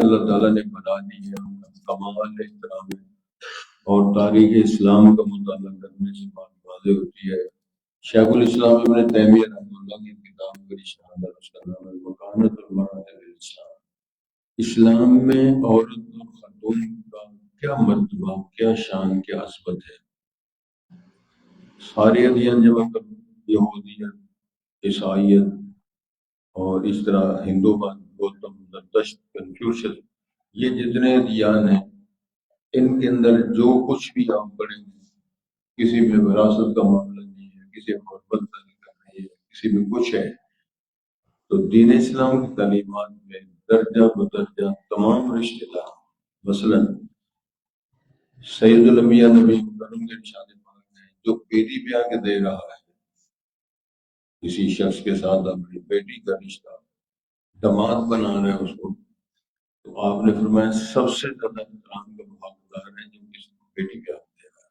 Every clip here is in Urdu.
اللہ تعالیٰ نے بنا دی ہے، ان کا کمال احترام ہے، اور تاریخ اسلام کا مطالعہ کرنے سے بات واضح ہوتی ہے۔ شیخ الاسلام ابن تیمیہ رحمۃ اللہ کی کتاب بڑی شہادت، اس کا نام ہے مکانۃ المرأۃ فی الاسلام۔ اسلام میں عورت اور خاتون کا کیا مرتبہ، کیا شان، کیا عظمت ہے۔ سارے ادیان جمع کر، یہودیت، عیسائیت اور اس طرح ہندو مت، گوتم، زرتشت، کنفیوشس، یہ جتنے ادیان ہیں ان کے اندر جو کچھ بھی آپ پڑھیں گے، کسی میں وراثت کا معاملہ نہیں ہے، کسی میں محبت کا ذکر نہیں ہے، کسی میں کچھ ہے۔ تو دین اسلام کی تعلیمات میں درجہ بدرجہ تمام رشتے دار، مثلاً سید الانبیاء نبی مکرم کے ارشاد پاک ہے، جو بیٹی بیاہ کے دے رہا ہے کسی شخص کے ساتھ اپنی بیٹی کا رشتہ، داماد بنا رہے ہیں اس کو، تو آپ نے فرمایا سب سے زیادہ احترام کا حقدار ہے جو کسی کو بیٹی بیاہ دے رہا ہے،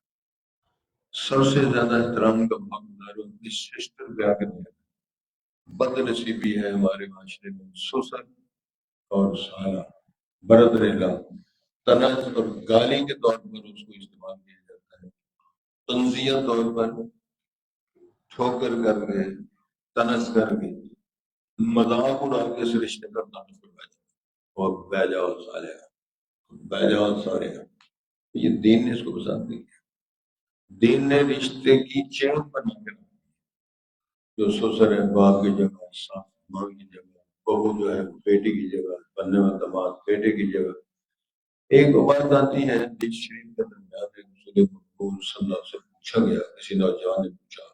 سب سے زیادہ احترام کا حقدار ہے اپنی سسٹر بیاہ کے دے رہا ہے۔ بد نصیبی ہے ہمارے معاشرے میں سسر اور سارا برد ریلا طنز اور گالی کے طور پر اس کو استعمال کیا جاتا ہے، تنزیہ طور پر ٹھوکر کر کے، طنز کر کے، مذاق اڑا کے اس رشتے کا تعلق کروایا جاتا ہے، اور بہ جاؤ سارے، بہ جاؤ سارے۔ یہ دین نے اس کو پسند نہیں کیا۔ دین نے رشتے کی چین بنا کے رکھی، جو سسر ہے باپ کی جگہ، ساس ماں کی جگہ، بہو جو ہے بیٹی کی جگہ، بننے والا داماد بیٹے کی جگہ۔ ایک بات آتی ہے حدیث شریف کے درمیان، رسول مقبول صلی اللہ علیہ وسلم سے پوچھا گیا، کسی نوجوان نے پوچھا،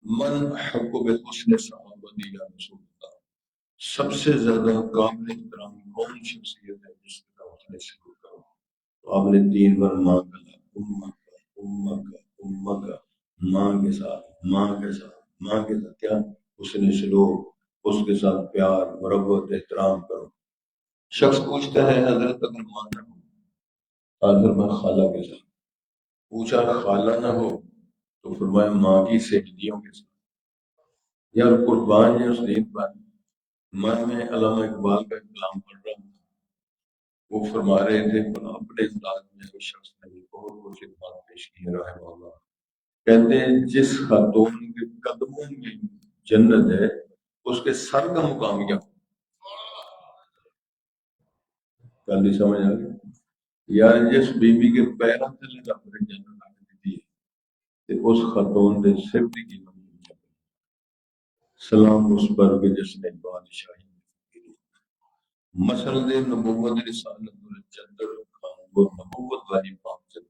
من حق بحسن صحابتی یا رسول اللہ، سب سے زیادہ قابل احترام کون شخصیت ہے جس کا حسن سلوک کرو؟ تو آپ نے 3 بار ماں کا، امہ کا، امہ کا، امہ کا، ماں کے ساتھ، ماں کے ساتھ، ماں کے ساتھ کیا حسن سلوک، اس کے ساتھ پیار، محبت، احترام کرو۔ شخص پوچھتا ہے حضرت اگر ماں نہ ہو، حضرت میں خالہ کے ساتھ پوچھا، خالہ نہ ہو تو فرمایا ماں کی سہیلیوں کے ساتھ۔ یار قربان ہے اس دین پر۔ میں علامہ اقبال کا کلام پڑھ رہا ہوں، وہ فرما رہے تھے اپنے انداز میں، اس شخص نے بہت کچھ بات پیش کی ہے رحمہ اللہ، کہتے ہیں جس خاتون کے قدموں میں جنت ہے اس کے سر کا مقام کیا؟ کل ہی سمجھ آ گیا، یار جس بیوی کے پیروں سے رب نے جنت آ کے دی ہے، اس خاتون دے سر کی قیمت نہیں۔ سلام اس پر کہ جس نے بادشاہی کی، مسند نبوت رسالت الجدر خان وہ نبوت والی بات چل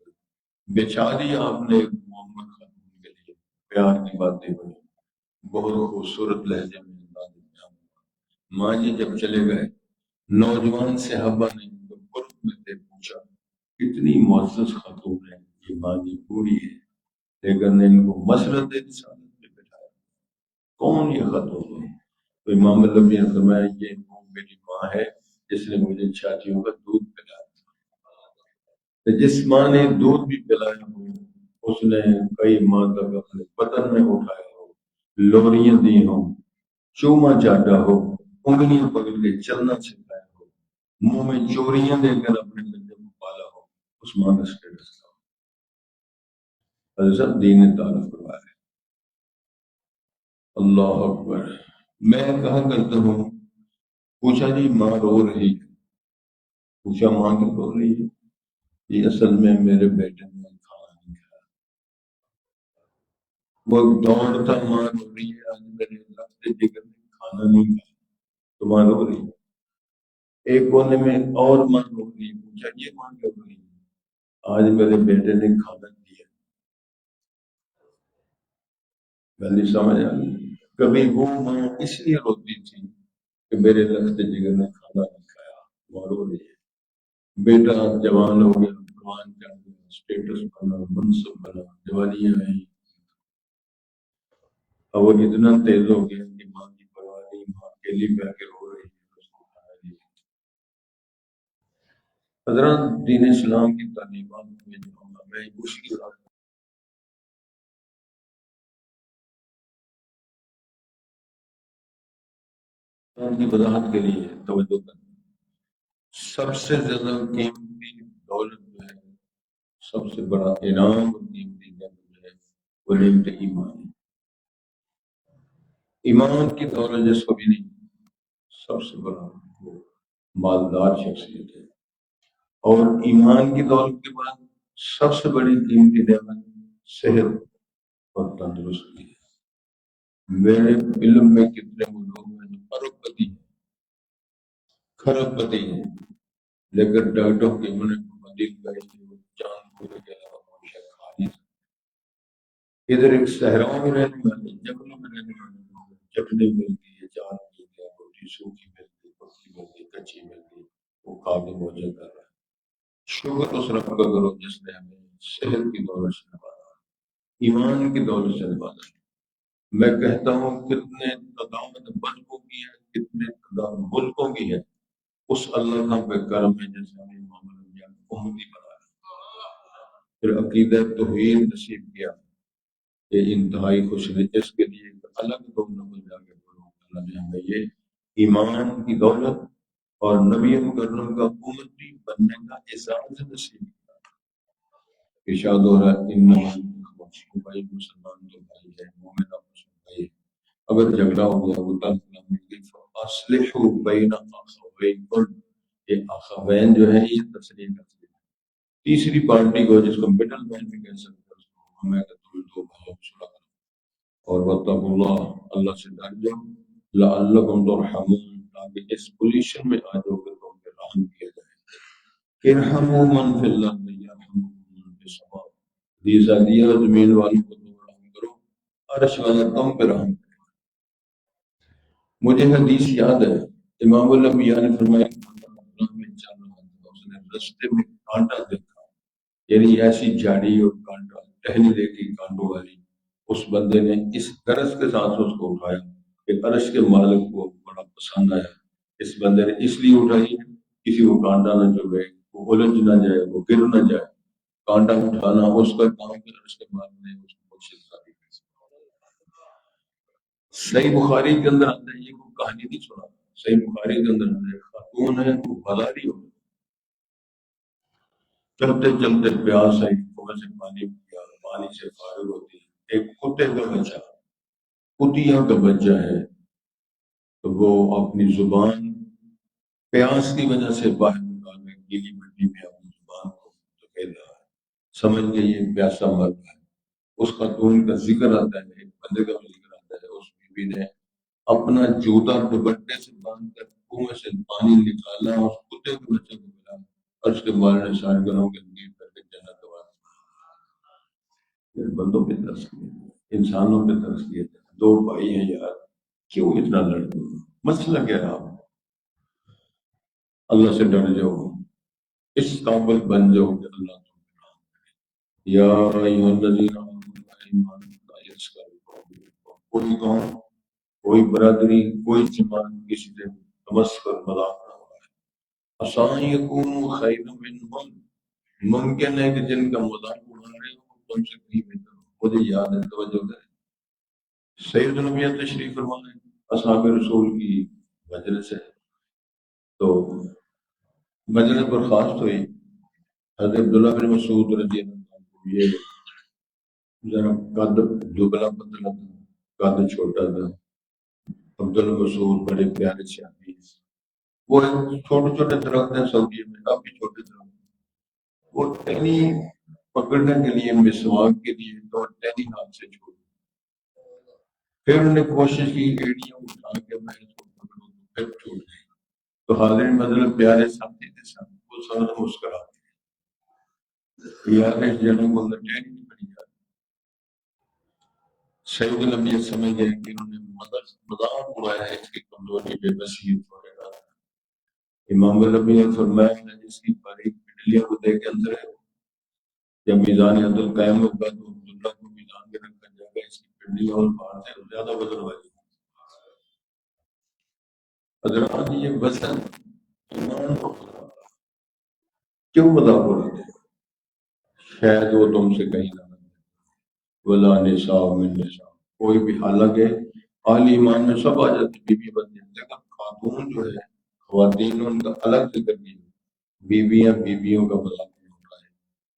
بچا دی آپ نے محمد خاتون کے لیے، پیار کی باتیں ہوئی، بہت خوبصورت لہجے میں انداز بیان ہوا۔ ماں جی جب چلے گئے، نوجوان صحابہ نے جو قرب میں سے پوچھا کتنی معزز خاتون ہے یہ، ماں جی پوری ہے، لیکن ان کو مسند رسالت میں بٹھایا، کون یہ خاتون ہے؟ تو امام النبی نے فرمایا یہ وہ میری ماں ہے جس نے مجھے چھاتیوں کا دودھ پلایا۔ تو جس ماں نے دودھ بھی پلایا ہو، اس نے کئی ماہ تک اپنے بدن میں اٹھایا ہو، لوریاں دی ہوں، چوما چاٹا ہو، انگلیاں پکڑ کے چلنا سکھایا ہو، منہ میں چوریاں دے کر اپنے بچے کو پالا ہو، اس ماں کا سٹیٹس تھا۔ حضرت دین نے تعارف کروایا ہے۔ اللہ اکبر۔ میں کہا کرتا ہوں، پوچھا جی ماں رو رہی ہے، پوچھا ماں کیوں رو رہی ہے؟ یہ اصل میں میرے بیٹے نے کھانا نہیں کھایا، وہ دور تھا، ماں رو رہی ہے، آج میرے لفظ جگر نے کھانا نہیں کھایا تو ماں رو رہی ہے۔ ایک کونے میں اور ماں رو رہی ہے، پوچھا یہ ماں کیوں رو رہی ہے؟ آج میرے بیٹے نے کھانا دیا۔ گلی سمجھ آ گئی؟ کبھی وہ ماں اس لیے روتی تھی کہ میرے لفظ جگر نے کھانا نہیں کھایا، وہ رو رہی ہے۔ بیٹا جوان ہو گیا، قرآن چڑھ گیا، اسٹیٹس بنا، منصب بنا، جوانیاں آئی، اب وہ اتنا تیز ہو گیا کہ ماں کی پرواہ نہیں، ماں اکیلی بہ کے رو رہی ہے، اس کو کھانا نہیں۔ حضرات دین اسلام کی تعلیمات میں جو ہمیں مشکلات کی وضاحت کے لیے توجہ کریں۔ سب سے زیادہ قیمتی دولت جو ہے، سب سے بڑا انعام اور قیمتی دولت جو ہے وہ نعمت ایمان ہے۔ ایمان کی دولت جس کو بھی نہیں، سب سے بڑا وہ مالدار شخصیت ہے۔ اور ایمان کی دولت کے بعد سب سے بڑی قیمتی نعمت صحت اور تندرستی ہے۔ میرے علم میں کتنے وہ لوگ ہیں جو ارب پتی ہیں، کھرب پتی ہیں، لیکن ڈاکٹروں کے انہوں نے پابندی لگائی کہ وہ چاند پورے کے علاوہ کوئی شے کھا نہیں سکتے۔ ادھر ایک صحراؤں میں رہنے والے، جنگلوں میں رہنے والے لوگ ہیں، چٹنی ملتی ہے، چاند مل گیا، روٹی سوکھی ملتی، پکی ملتی، کچی ملتی، وہ کھا کے موجہ کر رہا ہے۔ شکر اس رب کا کرو جس نے ہمیں صحت کی دولت سے نوازا، ایمان کی دولت سے نوازا۔ میں کہتا ہوں کتنے تعداد بلکوں کی ہے، کتنے تعداد ملکوں کی ہے، اس اللہ کا بے کرم ہے جیسے ہمیں امام الانبیاء کو امتی بنایا، پھر عقیدہ توحید نصیب کیا کہ انتہائی خوش ہے۔ اس کے لیے ایک الگ دو نمبر جا کے بولو، اللہ نے ہمیں یہ ایمان کی دولت اور نبی مکرم کا امتی بننے کا اعزاز نصیب کیا۔ ارشاد ہو رہا ہے بھائی مسلمان تو بھائی ہے، مومن مسلم بھائی ہے، اگر جھگڑا ہو گیا وہ اصلحوا بین اخویکم، یہ اخوین جو ہے یہ تصریح کرتے ہیں تیسری پارٹی کو، جس کو مڈل مین بھی کہہ سکتے ہیں، اس کو ہمیں کہ تم دو بھائیوں کو صلح کرو اور واتقوا اللہ، اللہ سے ڈر جاؤ، لعلکم ترحمون، تاکہ اس پوزیشن میں آ جاؤ کہ تم پہ رحم کیا جائے۔ ارحموا من فی الارض یرحمکم من فی السماء، دیسا دیا زمین والوں کو تم رحم کرو، عرش والا تم پہ رحم کرے۔ مجھے حدیث یاد ہے، امام الانبیاء نے فرمایا میں چل رہا تھا، اس نے رستے میں کانٹا دیکھا، یعنی ایسی جھاڑی اور کانٹا، ٹہنی دیکھی کانٹوں والی، اس بندے نے اس غرض کے ساتھ اس کو اٹھایا کہ عرش کے مالک کو بڑا پسند آیا، اس بندے نے اس لیے اٹھائی ہے کسی کو کانٹا نہ چبھے، وہ الجھ نہ جائے، وہ گر نہ جائے، کانٹا اٹھانا اس کا کام ہے، عرش کے مالک نے اس کو بخشش دی۔ صحیح بخاری کے اندر آتا ہے، یہ کوئی کہانی نہیں سنا، صحیح بخاری کے اندر آتا ہے، خاتون ہے وہ بازاری ہو، چلتے چلتے پیاس آئی، کنویں سے پانی پیا، پانی سے فارغ ہوتی، ایک کتے کا بچہ، کتیا کا بچہ ہے، تو وہ اپنی زبان پیاس کی وجہ سے باہر نکال میں گیلی مٹی میں اپنی زبان کو دھکیل رہا ہے، سمجھ گئے یہ پیاسا مرد ہے۔ اس خاتون کا ذکر آتا ہے، ایک بندے کا بھی ذکر آتا ہے، اس بیوی نے اپنا جوتا دوپٹے سے باندھ کر کنویں سے پانی نکالا، اس کتے کے بچے کو ملا، اور اس کے بارے نے سارے گناہوں کے اندر کر کے جنت کا وعدہ۔ بندوں پہ ترس کیا، انسانوں پہ ترس کیا، دو بھائی ہیں یار، کیوں اتنا لڑتے ہو؟ مسئلہ کیا رہا؟ اللہ سے ڈر جاؤ، اس قابل بن جاؤ کہ اللہ تم پہ رحم کرے۔ یا ایھا الذین آمنوا ایمان لا یسخر کوئی قوم، کوئی برادری، کوئی جماعت کسی سے تمسخر مذاق نہ ہو رہا ہے، عسیٰ یکونوا خیرا منہم، ممکن ہے کہ جن کا مذاق اڑا رہے ہو تم سے کہیں بہتر ہو۔ مجھے یاد ہے، توجہ کریں، سید الانبیاء تشریف فرما ہے، اصحاب رسول کی مجلس ہے، تو مجلس برخاست ہوئی، حضرت عبداللہ بن مسعود رضی اللہ عنہ، یہ ذرا قد دبلا پتلا تھا، قد چھوٹا تھا، عبداللہ مسعود بڑے پیارے سے آدمی ہیں، وہ چھوٹے چھوٹے درخت ہیں سعودی میں، کافی چھوٹے درخت، وہ ٹہنی پکڑنے کے لیے مسواک کے لیے تو ٹہنی ہاتھ سے چھوڑ، پھر انہوں نے کوشش کی ایڑیاں اٹھا کے میں اس کو پکڑوں، پھر چھوٹ گئی، تو حاضرین مطلب پیارے ساتھی تھے سب، وہ سب مسکراتے یار اس جنوں کو اللہ ٹہنی نہیں پڑی جاتی۔ سید الانبیاء سمجھ گئے کہ انہوں نے مذاق اڑایا ہے اس کی کمزوری بے بسی وغیرہ۔ امام النبی نے فرمایا جس کی باریک پنڈلیاں وہ دے کے اندر ہے، جب میزان عدل قائم ہوگا تو عبداللہ کو میزان کے رکھا جائے گا، اس کی پنڈلیاں اور باہر سے زیادہ وزن والی۔ حضرات یہ وزن ایمان کو کیوں مذاق اڑاتے ہیں؟ شاید وہ تم سے کہیں نہ ولا نساء من نساء، کوئی بھی، حالانکہ اہل ایمان میں سب آ جاتے بیوی بن جاتے، لیکن خاتون جو ہے، خواتین ان کا الگ ذکر نہیں ہوتا۔ بیویاں بیویوں کا مذاق ہو رہا ہے،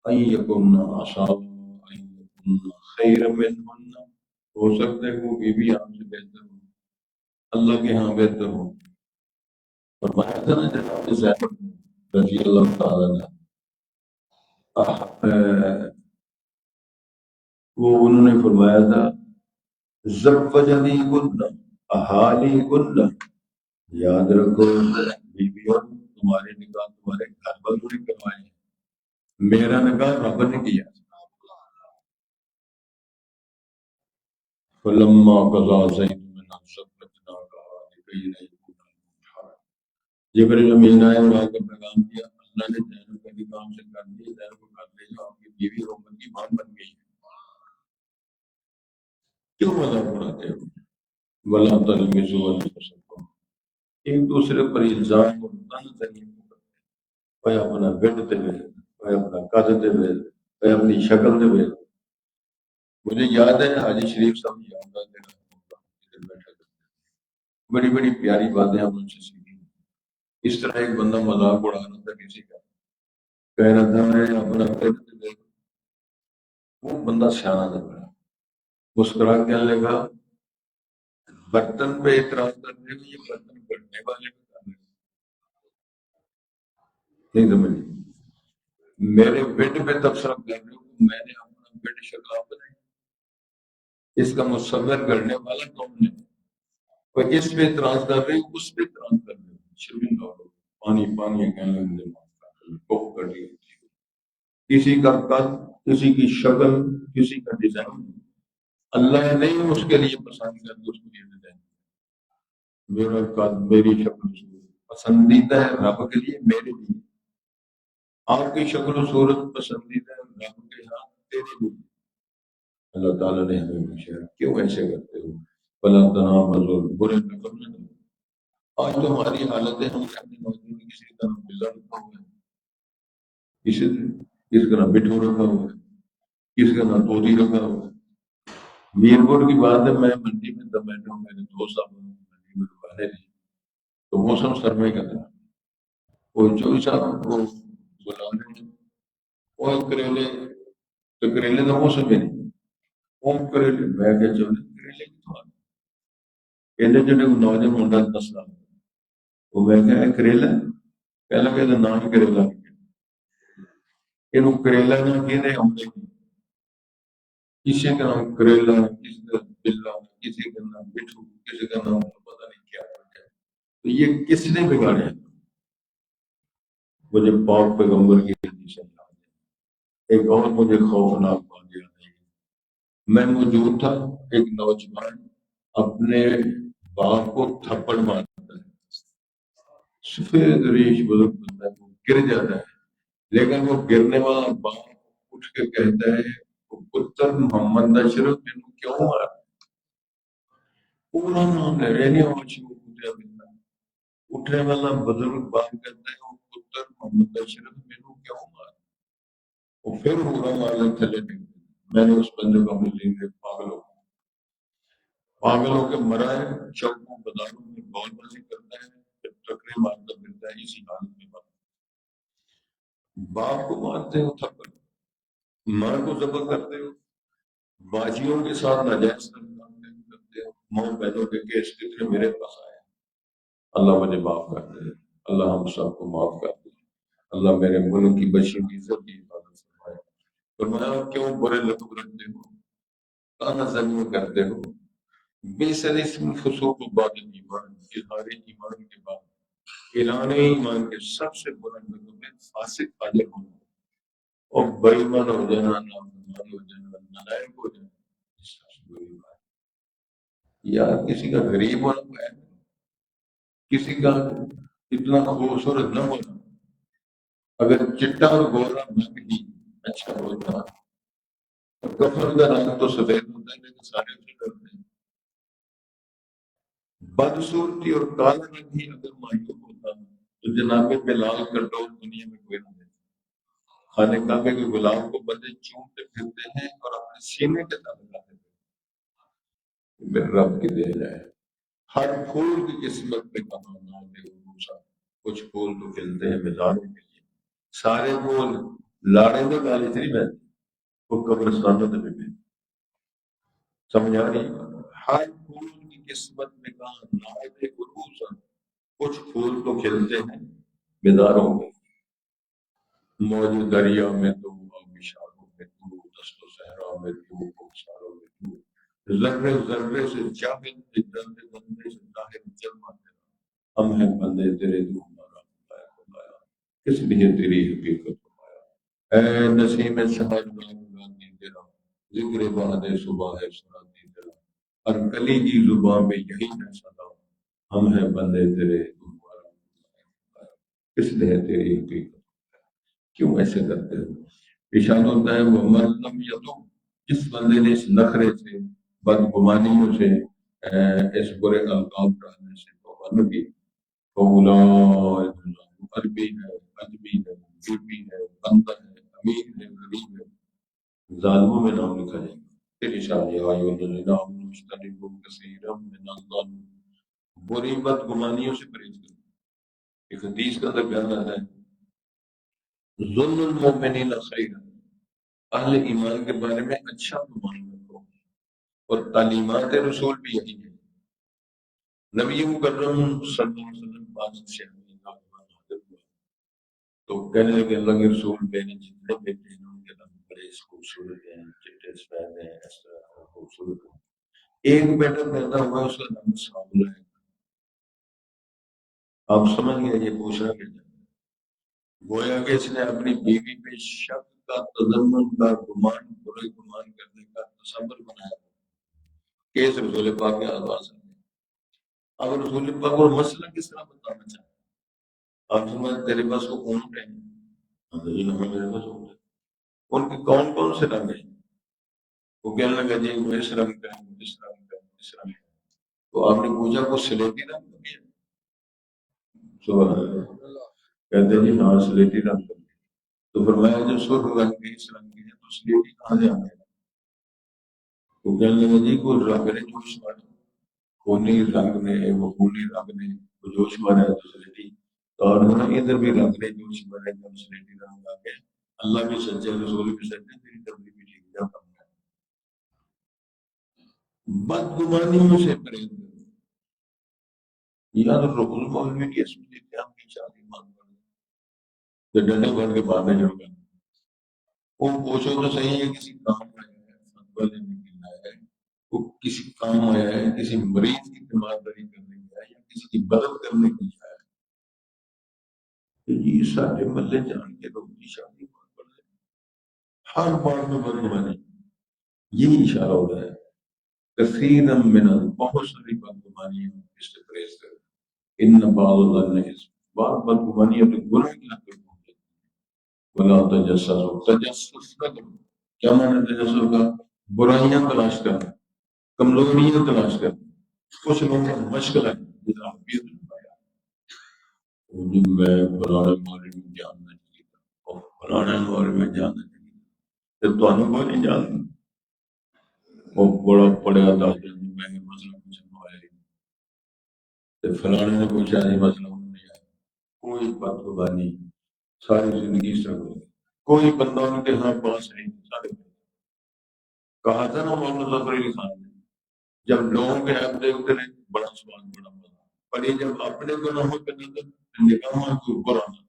این یکن عصا این یکن خیر منہن، ہو سکتا ہے وہ بیوی آپ سے بہتر ہو، اللہ کے ہاں بہتر ہو۔ فرمایا تھا نا جناب زینب رضی اللہ تعالیٰ عنہ، وہ انہوں نے فرمایا تھا زوجنی کن احالی کن، یاد رکھو بیویوں تمہارے نکاح تمہارے گھر والوں نے کروائے ہیں، میرا نکاح رب نے کیا۔ فلما قضا زید منها وطرا کہا لکي لا يكون عليكم حرج، جبرائیل امین آئے اور آ کر پیغام دیا اللہ نے زینب کا نکاح ہم سے کر دیا، زینب کو کر لے جاؤ، آپ کی بیوی محمد کی ماں بن گئی ہے، کیوں مذاق اڑاتے ہو؟ ولا تلمزوا انفسکم، ایک دوسرے پر الزام اور طنز نہیں کرتے، کوئی اپنا گڈ دے کوئی اپنا قد دے کوئی اپنی شکل دے۔ مجھے یاد ہے حاجی شریف صاحب یاد آتے ادھر بیٹھا کرتے، بڑی بڑی پیاری باتیں ہم ان سے سیکھی۔ اس طرح ایک بندہ مذاق اڑا رہا تھا کسی کا، کہہ رہا تھا میں اپنا گڈ دے، وہ بندہ سیاح تھا بڑا، مسکرا کے کہنے لگا برتن پہ اعتراض کرنے میں یہ برتن گڑنے والے پہ کر رہے نہیں سمجھ، میرے بیڈ پہ تبصرہ کر رہے ہو کہ میں نے اپنا بیڈ شکل بنائی، اس کا مصور کرنے والا کون ہے؟ اور اس پہ اعتراض کر رہے ہو، اس پہ اعتراض کر رہے ہو، شرمندہ ہو، پانی پانی کہنے لگے کوپ کر رہی ہوتی ہے، کسی کا قد، کسی کی شکل، کسی کا ڈیزائن اللہ نہیں اس کے لیے پسند کرتے، اس کو یہ ڈیزائن میرا قد میری شکل پسندیدہ ہے رب کے لیے، میرے لیے آپ کی شکل و صورت پسندیدہ ہے رب کے ہاں تیرے لیے۔ اللہ تعالیٰ نے ہمیں پوچھا کیوں ایسے کرتے ہو؟ فلا تنابزوا، برے نہ کرنا۔ آج تو ہماری حالت ہے ہم اپنے موجود کسی کا نام بلا رکھا ہوا ہے، کسی کا نام بٹھو رکھا ہوا ہے، کسی کا نام طوطی رکھا ہوا ہے۔ میرپور کی بات ہے، میں منڈی میں تب بیٹھا ہوں، میرے دوست صاحب منڈی میں دکانیں تھی، تو موسم سرمے کا تھا، وہ جو صاحب کو بلا رہے ہیں وہ کریلے، تو کریلے کا موسم ہے نہیں، وہ کریلے میں کہ چلے کریلے کی تو کہنے جڑے نوجوان منڈا دسنا وہ میں کہ کریلا پہلا کہ نام ہی کریلا یہ کریلا نہ کہنے آمدے کسی کا نام کریلا، کسی کا بلا، کسی کا نام بٹھو، کسی کا نام پتہ نہیں کیا ہے، تو یہ کس نے بگاڑے؟ مجھے پاک پیغمبر کی حدیث یاد ہے۔ ایک اور مجھے خوفناک بات یاد ہے، میں موجود تھا، ایک نوجوان اپنے باپ کو تھپڑ مارتا ہے، سفید ریش بزرگ بنتا ہے، وہ گر جاتا ہے، لیکن وہ گرنے والا باپ اٹھ کے کہتا ہے پتر محمد اشرف تینوں کیوں مارا؟ پورا نام لے رہے نہیں اٹھنے والا بزرگ باپ کہتا ہے وہ پتر محمد اشرف تینوں کیوں مارا؟ وہ پھر پورا مارنے چلے گئے۔ میں نے اس بندے کو اپنی زندگی پاگل ہو کے مرا ہے، چوکوں بازاروں میں بال بازی کرتا ہے، ٹکرے مارتا پھرتا ہے، اسی حالت میں مرا۔ باپ کو مارتے ہو تھپڑ، ماں کو ذبح کرتے ہو، باجیوں کے ساتھ ناجائز کام کرتے ہو، ماں بہنوں کے کیس کتنے میرے پاس آئے، اللہ مجھے معاف کر دے، اللہ ہم سب کو معاف کر دے، اللہ میرے ملک کی بچی کی عزت کی حفاظت فرمائے۔ فرمایا کیوں برے لقب رکھتے ہو، تانا زمین کرتے ہو، بے سر اسم فسوق و بعد ایمان، اظہار ایمان کے بعد اعلان ایمان کے سب سے برا لقب ہے فاسق فاجر ہونا، اور بے ایمان ہو جانا، نافرمان ہو جانا، نالائق ہو جانا، اس سب سے بری بات۔ یا کسی کا غریب ہونا ہے، کسی کا اتنا خوبصورت نہ ہونا، اگر چٹا اور گورا رنگ ہی اچھا ہوتا، کفن کا رنگ تو سفید ہوتا ہے لیکن سارے اسے کرتے ہیں، بدصورتی اور کالا رنگ ہی اگر معیوب ہوتا تو جناب بلال کا ڈور دنیا میں کوئی نہ دیتا۔ خانہ کعبے کے غلام کو بندے چومتے پھرتے ہیں اور اپنے سینے کے تلے لاتے ہیں، میرے رب کی دین ہے۔ ہر پھول کی قسمت میں کہاں نام ہے موسیٰ، کچھ پھول تو کھلتے ہیں مزاروں کے لیے، سارے وہ لاڑے تو گالی سے نہیں بہتے، وہ قبرستانوں سے بھی بہتے. سمجھ آ رہی؟ ہر پھول کی قسمت میں کہاں نائب عروس، کچھ پھول تو کھلتے ہیں بیداروں میں، موج دریا میں تو آبشاروں میں تو، دست و صحرا میں تو، کوساروں میں تو، ذرے ذرے سے جاہل جلد بندے سے ظاہر جلوہ تیرا، ہم ہیں بندے تیرے تو ہمارا خدایا خدایا، کس لیے تیری حقیقت اے نسیم سحر گانے تیرا، ذکر بعد صبح ہے سناتی تیرا، ہر کلی کی زبان میں یہی ہے صدا، ہم ہیں بندے تیرے تو ہمارا خدایا، کس لیے تیری حقیقت. کیوں ایسے کرتے ہو؟ ارشاد ہوتا ہے وہ لم یتوب، جس بندے نے اس نخرے سے، بدگمانیوں سے، اس برے القاب ڈالنے سے توبہ نہ کی، فَأُولَٰئِکَ عربی ہے، ادبی ہے، بی ہے، بندہ ہے، امیر ہے، غریب ہے، ظالموں میں نام لکھا جائے گا. پھر ارشاد ہے آئیو الذین آمنوا اجتنبوا کثیرا من الظن، بری بدگمانیوں سے پرہیز کرو. ایک حدیث کا اندر بیان آتا ہے ظن المؤمنین خیر، اہل ایمان کے بارے میں اچھا گمان رکھو، اور تعلیمات رسول بھی یہی ہے. نبی مکرم صلی اللہ علیہ وسلم پاس سے حاضر ہوا تو کہنے لگے اللہ کے رسول میں نے جتنے بیٹے ہیں ان کے نام بڑے خوبصورت ہیں، چٹے سفید ہیں، اس طرح خوبصورت ہیں. ایک بیٹا پیدا ہوا اس کا نام سامولہ ہے. آپ سمجھ گئے یہ پوچھنا کیا جاتا ہے؟ گویا کہ اس نے اپنی بیوی پہ شک کا، تذمن کا، گمان، برے گمان کرنے کا تصور بنایا کہ اس رسول پاک کے آواز ہے. اب رسول پاک کو مسئلہ کس طرح بتانا چاہتے ہیں؟ آپ سمجھ تیرے پاس وہ اونٹ ہے، میرے پاس اونٹ ہے، ان کے کون کون سے رنگ ہیں؟ وہ کہنے لگا جی وہ اس رنگ کا ہے، وہ اس رنگ کا ہے، اس رنگ کا ہے. تو آپ نے پوچھا وہ سلیٹی رنگ کا بھی ہے؟ سبحان اللہ. کہتے ہیں جی ہاں سلیٹی رنگ کا بھی ہے. تو فرمایا جو سرخ رنگ کے اس رنگ کے ہے تو سلیٹی کہاں سے آ گیا؟ وہ کہنے لگا جی کوئی رنگ نے جوش مارا، خونی رنگ نے، وہ خونی رنگ نے وہ جوش مارا ہے تو سلیٹی. اور ادھر بھی رنگ نے جوش مارا ہے تو سلیٹی رنگ آ گیا. اللہ بھی سچے، رسول بھی سچے، تیری تبلیغ بھی ٹھیک ہے. بدگمانیوں سے پرہیز کرو. یاد رکھو مولوی کی اس میں کیا کی شادی مان کر تو ڈنڈے بھر کے مارنے شروع کر. وہ پوچھو تو صحیح ہے کسی کام آیا ہے، فتویٰ لینے کے لیے آیا ہے، وہ کسی کام آیا ہے، کسی مریض کی تیمارداری کرنے کے آیا ہے یا کسی کی مدد کرنے کے لیے آیا ہے. تو یہ سارے ملے جان کے لوگ کی شادی مان کر دیں. ہر بات میں بدگمانی، یہی اشارہ ہوتا ہے کثیر من، بہت ساری بدگمانی اس سے پرہیز کریں. ان بعض الظن اثم، بعض بدگمانی اپنے گناہ کی حد تک پہنچ جاتی ہے. ولا تجسسوا، تجسس نہ کرو. کیا معنی تجسس کا؟ برائیاں تلاش کرنا، کمزوریاں تلاش کرنا. کچھ لوگوں کا مشغلہ ہے جیسا آپ بھی فرمایا میں فلانے بارے میں جاننا چاہیے تھا اور فلانے بارے میں جاننا چاہیے تھا. تو انو کو نہیں جاننا. وہ بڑا پڑھا تھا میں مسئلہ کچھ تو فلانے نے پوچھا نہیں مسئلہ نہیں آیا. کوئی بدگمانی ساری زندگی سے ہو گئی. کوئی بندہ ان کے ہاں پاس نہیں. سارے کہا تھا نا مولانا ظفر علی خان نے جب لوگوں کے حق دیکھتے رہے بڑا سوال بڑا مزہ، پر یہ جب اپنے گناہوں کے نظر نگاہوں کے اوپر آنا،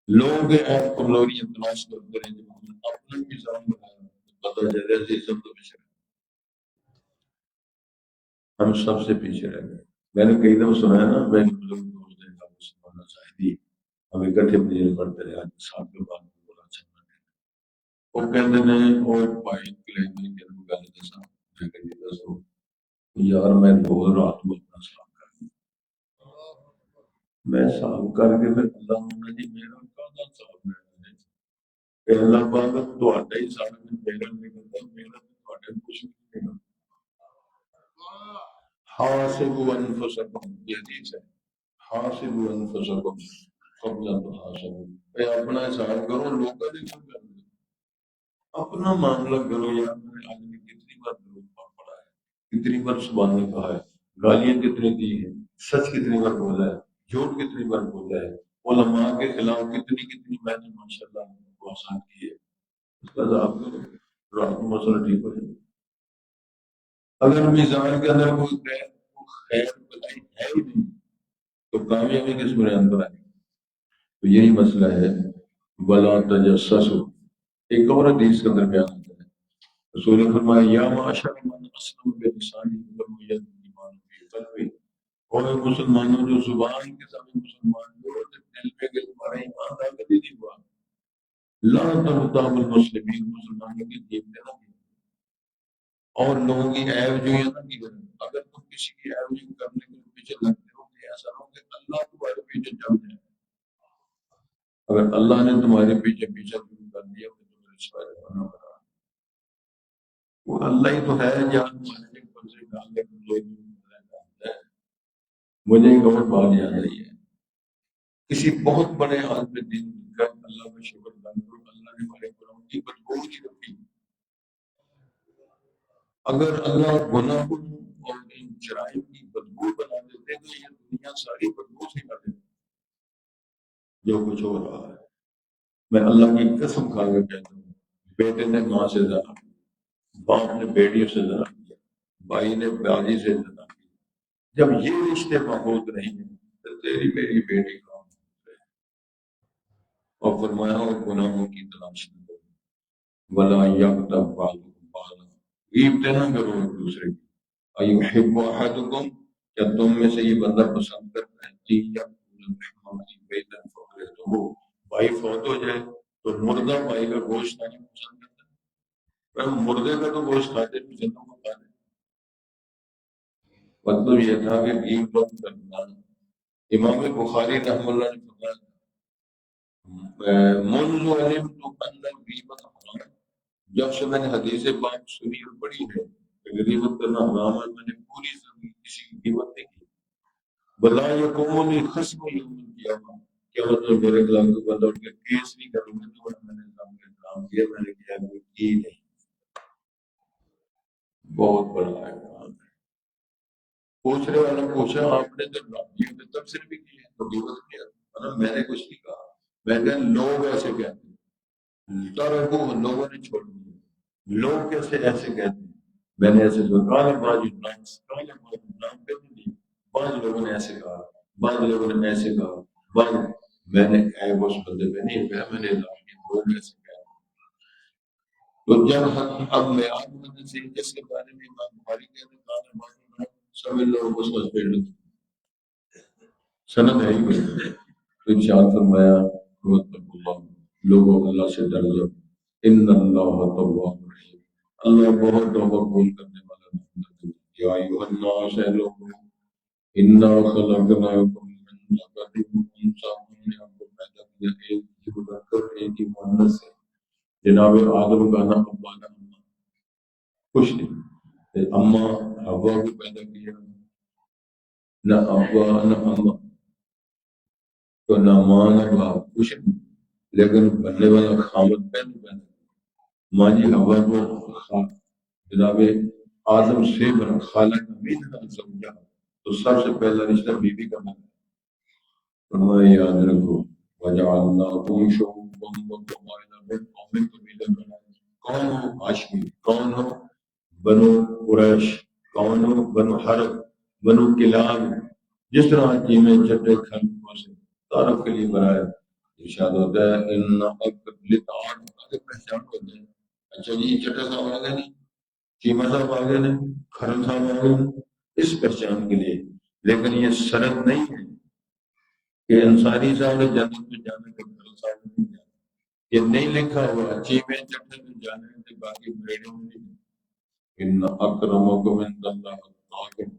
لوگوں کے عیب کمزوریاں تلاش کرتے رہے جب ہم نے اپنا نظام بنایا پتہ چلے عزیزم تو پیچھے ہم سب سے پیچھے رہ گئے. میں نے کئی دفعہ سنا ہے نا، میں نے بزرگ دوست ہیں مولانا صاحبی ہم اکٹھے مجھے پڑھتے رہے آج ساتھ کے بعد بولا اچھا وہ کہتے ہیں اور پائی کلے میں کہ گل دسا میں کہ دسو یار میں روز رات کو اپنا صاف کر میں صاف کر کے پھر اللہ ہونا جی میرا کاغذ صاف رہنا ہے کہ اللہ پاک تو آتا ہی سارا دن میرا نہیں کرتا، میرا تو آتا کچھ نہیں کرتا. حاسبوا انفسکم، یہ حدیث ہے حاسبوا انفسکم قبل ان تحاسبوا. اے اپنا حساب کرو، لوگوں کا نہیں کرو. اپنا معاملہ کرو. یار میں نے آج بھی کتنی بار درود پاک پڑھا ہے، کتنی بار سبحان اللہ کہا ہے، گالیاں کتنی دی ہیں، سچ کتنی بار بولا ہے، جھوٹ کتنی بار بولا ہے، علماء کے خلاف کتنی میں نے ماشاء اللہ کو آسان کی ہے، اس کا آپ کو مسئلہ ٹھیک ہو جائے۔ اگر میزان کے اندر کوئی خیر بلائی ہے ہی نہیں تو کامیابی کس میں اندر آئے؟ تو یہی مسئلہ ہے، بلا تجسس ہو۔ ایک اور حدیث کے اندر بیان ہوتا ہے، رسول نے فرمایا یا معاشر من اسلم بلسانی ولم یزد ایمانہ بقلبہ، اور مسلمانوں جو زبان کے ساتھ مسلمان ہو دل میں کہ تمہارا ایمان داخل نہیں ہوا، لا تغتاب المسلمین، مسلمانوں کی قیمتیں نہ کی اور لوگوں کی عیب جو ہے نہ کی کریں۔ اگر تم کسی کی عیب جو کرنے کے پیچھے لگتے ہو کہ ایسا نہ ہو کہ اللہ تمہارے پیچھے جم جائے۔ اگر اللہ نے تمہارے پیچھے کر دیا تو تمہیں رسوائی کرنا پڑا، وہ اللہ ہی تو ہے جہاں تمہارے پر سے ڈال کے ہے۔ مجھے ایک اور بات یاد آئی ہے، کسی بہت بڑے عالم دین کا اللہ کا شکر ادا کرو، اللہ نے ہمارے گناہوں کی بدبو نہیں رکھی۔ اگر اللہ گناہوں اور ان جرائم کی بدبو بنا دیتے تو یہ دنیا ساری بدبو سے کر دیتی۔ جو کچھ ہو رہا ہے میں اللہ کی قسم کھا کے کہتا ہوں، بیٹے نے ماں سے زنا کیا، باپ نے بیٹیوں سے زنا کیا، بھائی نے باجی سے زنا کیا، جب یہ رشتے محفوظ نہیں ہیں تو تیری میری بیٹی کام ہے۔ اور فرمایا اور گناہوں کی تلاش نہ کرو، ولا یغتب بعضکم بعضا، غیبتیں نہ کرو ایک دوسرے کی۔ ایحب احدکم، کیا تم میں سے یہ بندہ پسند کرتا ہے کہ یأکل لحم اخیہ میتا فکرہتموہ، بھائی فوت ہو جائے تو مردہ بھائی کا گوشت کھانا پسند کرتا ہے؟ مردے کا تو گوشت کھاتے بھی جنوں کو کھاتے۔ مطلب یہ تھا کہ غیبت کرنا، امام بخاری رحمہ اللہ نے فرمایا منذ علمت ان الغیبت حرام، جب سے میں نے حدیث پاک سنی اور پڑھی ہے کہ غیبت کرنا حرام ہے، میں نے پوری زندگی کسی کی غیبت نہیں کی۔ بلا یقومنی خصم یوم القیامہ، کیا مطلب میرے خلاف کوئی بندہ اٹھ کے کیس نہیں کروں گا تو میں نے کام کیا، میں نے کیا کوئی کی نہیں۔ بہت بڑا ہے کام۔ پوچھنے والا پوچھا آپ نے جب رابطے میں تفسیر بھی کی ہے تو غیبت کیا؟ میں نے کچھ نہیں کہا، میں نے لوگ ایسے کہتے ہیں، ترکو لوگوں نے چھوڑ دیا، لوگ کیسے ایسے کہتے ہیں، میں نے ایسے کہا، بعض لوگوں نے ایسے کہا، بعض لوگوں نے ایسے کہا، بعض میں نے عیب اس بندے پہ نہیں کہا، میں نے لوگ ایسے کہا۔ تو جب اب میں آج سے جس کے بارے میں امام بخاری کہتے ہیں سب لوگوں کو سوچ پہ سند ہے ہی کوئی، تو ارشاد فرمایا اللہ، لوگوں اللہ سے ڈر جاؤ، ان اللہ تواب رحیم، اللہ بہت توبہ قبول کرنے والا ہے۔ یا ایھا الناس، اے لوگوں، انا خلقناکم من ذکر وانثی، ہم نے آپ کو پیدا کیا ایک ہی مذکر ایک ہی مؤنث سے۔ جناب آدم کا نام ابا نہ اما، کچھ نہیں، اما حوا کو پیدا کیا، نہ ابا نہ اما، تو نہ ماں نہ باپ، کچھ نہیں، لیکن بننے والا خامد پیدا، ماں جی ہوا کو جناب آدم سے بنا، خالق منہا زوجہا، تو سب سے پہلا رشتہ بیوی کا بنا۔ فرمایا یاد رکھو وجعلناکم شعوبا وقبائل، قومیں قبیلے بنائے، کون ہو ہاشمی، کون ہو بنو قریش، کون ہو بنو حرب، بنو کلاب، جس طرح چیمیں چھٹے خلقوں سے تعارف کے لیے بنایا۔ ارشاد ہوتا ہے ان اگر پہچان ہوتے ہیں، اچھا جی چٹا صاحب آ گئے نہیں، چیمہ صاحب آ گئے نہیں، کھرم صاحب آ گئے، اس پہچان کے لیے، لیکن یہ سند نہیں ہے کہ انصاری صاحب نے جنت میں جانا کہ کھرم صاحب نے نہیں جانا، یہ نہیں لکھا ہوا چیمے چٹے میں جانے تھے باقی بریڈوں میں نہیں۔ ان اکرمکم عند اللہ اتقاکم،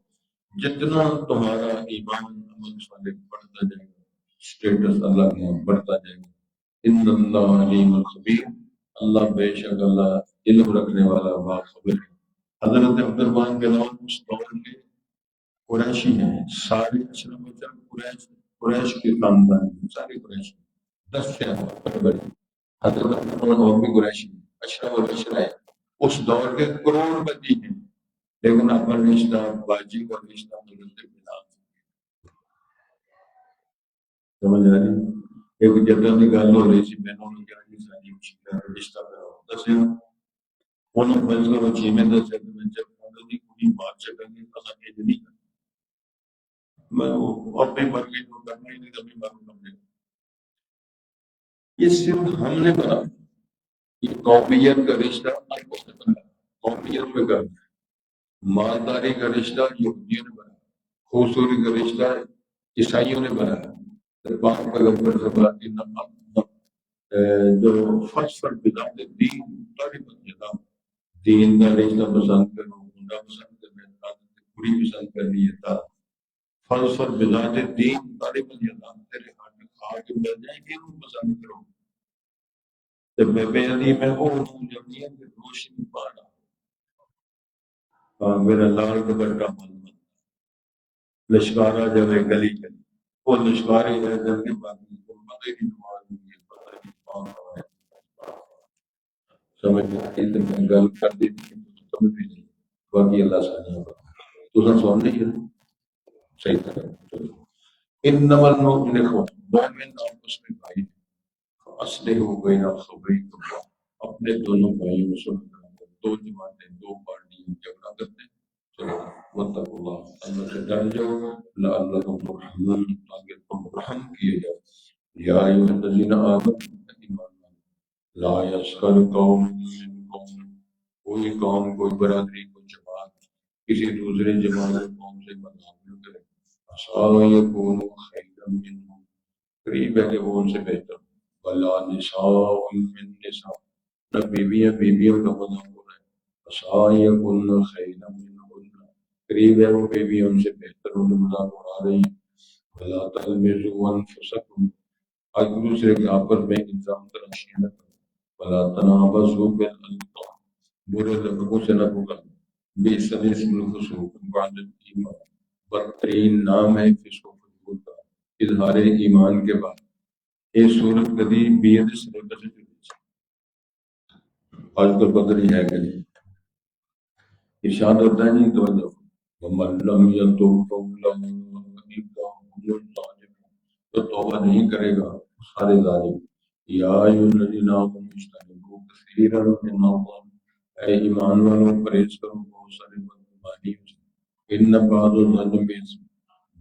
جتنا تمہارا ایمان عمل صالح بڑھتا جائے گا، اسٹیٹس اللہ کے یہاں بڑھتا جائے گا۔ ان اللہ علیم خبیر، اللہ بے شک اللہ علم رکھنے والا باخبر ہے۔ حضرت عبد الرحمن کے نام اس دور کے قریشی ہیں، سارے اشرف قریش کے خاندان ہیں، سارے قریش 10 شہر بڑے، حضرت عبد الرحمن اور بھی قریشی ہیں، اشرف اور اشرا ہے، اس دور کے کروڑ پتی ہیں، لیکن اپنا رشتہ باجی کا رشتہ حضرت بلال سمجھ آ رہی؟ ایک جگہ کی گل ہو رہی سی، میں نے کہا جی ساری مشکل رشتہ کراؤ دسیا انہوں فیصلہ بچی میں دسیا کہ میں جب کی کڑی مار چکا گی پتا کہ نہیں میں وہ اپنے مر گئی تو کرنا ہی نہیں تو اپنی مر کر یہ صرف ہم نے بنا یہ قومیت کا رشتہ قومیت میں کرنا مالداری کا رشتہ یہودیوں نے بنا خوبصورتی کا رشتہ عیسائیوں نے بنایا پاک پیغمبر صلی اللہ علیہ وسلم جو فلسفہ بنا دین ساری بنیادہ دین کا رشتہ پسند کرو گنڈا پسند کرنا پوری پسند کرنی ہے تھا فلسفہ بنا دین ساری بنیادہ تیرے ہاتھ میں کھا کے مل جائے گی وہ پسند کرو جب میں بیانی میں ہوں جب یہ روشنی پانا میرا لال دوپٹہ بند لشکارا جب ہے گلی گلی وہ لشکارے ہے جب کے باقی کو مدد کی نماز ہوئی ہے پتہ نہیں کون ہے سمجھ نہیں تو میں گل کر دی تھی سمجھ بھی نہیں باقی اللہ سانی تو سن سن نہیں ہے صحیح طرح انما المؤمن اخوہ مومن آپس میں بھائی اصلح ہو گئی نہ خبری اپنے دونوں بھائیوں میں سن دو جماعتیں دو پارٹیاں جھگڑا کرتے ہیں واتقوا اللہ اللہ سے ڈر جاؤ لعلکم ترحمون تاکہ تم رحم کیے جاؤ یا ایھا الذین آمنوا ایمان لا یسخر قوم من قوم کوئی قوم کوئی برادری کوئی جماعت کسی دوسرے جماعت قوم سے مذاق نہ کرے عسیٰ یکونوا خیرا منہم قریب ہے کہ وہ ان سے بہتر ولا نساء من نساء نہ بیویوں کا مذاق ہو رہا ہے عسیٰ یکن خیرا منہم قریب ہے وہ بیوی ان سے بہتر ان مذاق اڑا رہی ہیں ولا تلمزوا انفسکم ایک دوسرے کے آپس میں الزام تراشیاں نہ کرو ولا تنابزوا بالالقاب برے لقبوں سے نہ پکارو بئس الاسم الفسوق بعد الایمان بدترین نام ہے فسق و فجور کا اظہار ایمان کے بعد یہ صورت کبھی بید سرکت سے چلی آج کل پتہ نہیں ہے کہ نہیں ارشاد ہوتا ہے نہیں توجہ ومن لم یتوب فاولئک هم الظالمون تو توبہ نہیں کرے گا سارے ظالم یا ایھا الذین آمنوا اجتنبوا کثیرا من الظن اے ایمان والوں پرہیز کرو بہت سارے بدگمانیوں سے ان بعض الظن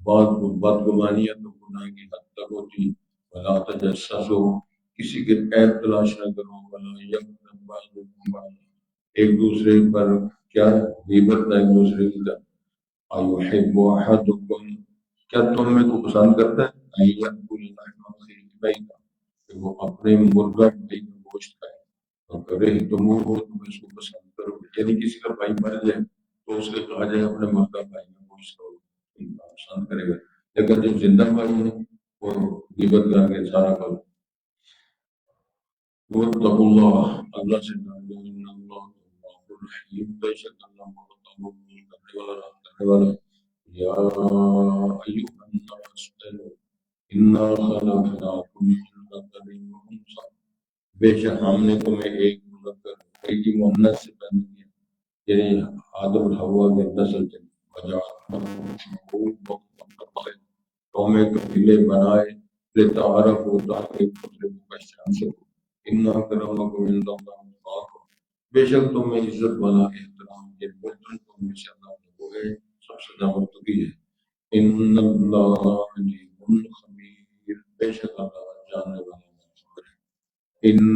بعض بدگمانیاں تو گناہ کی حد تک ہوتی ولا تجسسوا کسی کے عیب تلاش نہ کرو ولا یغتب بعضکم بعضا ایک دوسرے پر کیا غیبت نہ ایک دوسرے کی طرف ایحب احدکم کیا تم میں کو پسند کرتا ہے ان یأکل لحم اخیہ میتا کہ وہ اپنے مردہ بھائی کا گوشت کھائے اور کرے تم وہ تم اس کو پسند کرو یعنی کسی کا بھائی مر جائے تو اس کے کہا جائے اپنے مردہ بھائی کا گوشت کھاؤ پسند کرے گا لیکن جو زندہ بھائی ہے وہ غیبت کر کے سارا کرو واتقوا اللہ اللہ سے ڈرو ان اللہ غفور رحیم بے شک اللہ بہت توبہ کرنے والا رحم کرنے والا یا ایھا الناس انا خلقناکم من ذکر وانثى بے شک ہم نے تمہیں ایک مذکر ایک ہی مؤنث سے پیدا کیا یعنی آدم اور حوا کے نسل سے قومیں قبیلے بنائے لتعارفوا تاکہ ایک دوسرے کو پہچان سکو ان اکرمکم عند اللہ اتقاکم بے شک تم میں عزت والا احترام کے برتن تم میں سے اللہ نے وہ ہے سب سے زیادہ متقی ہے ان اللہ علیم خبیر بے شک اللہ جاننے والا ہے ان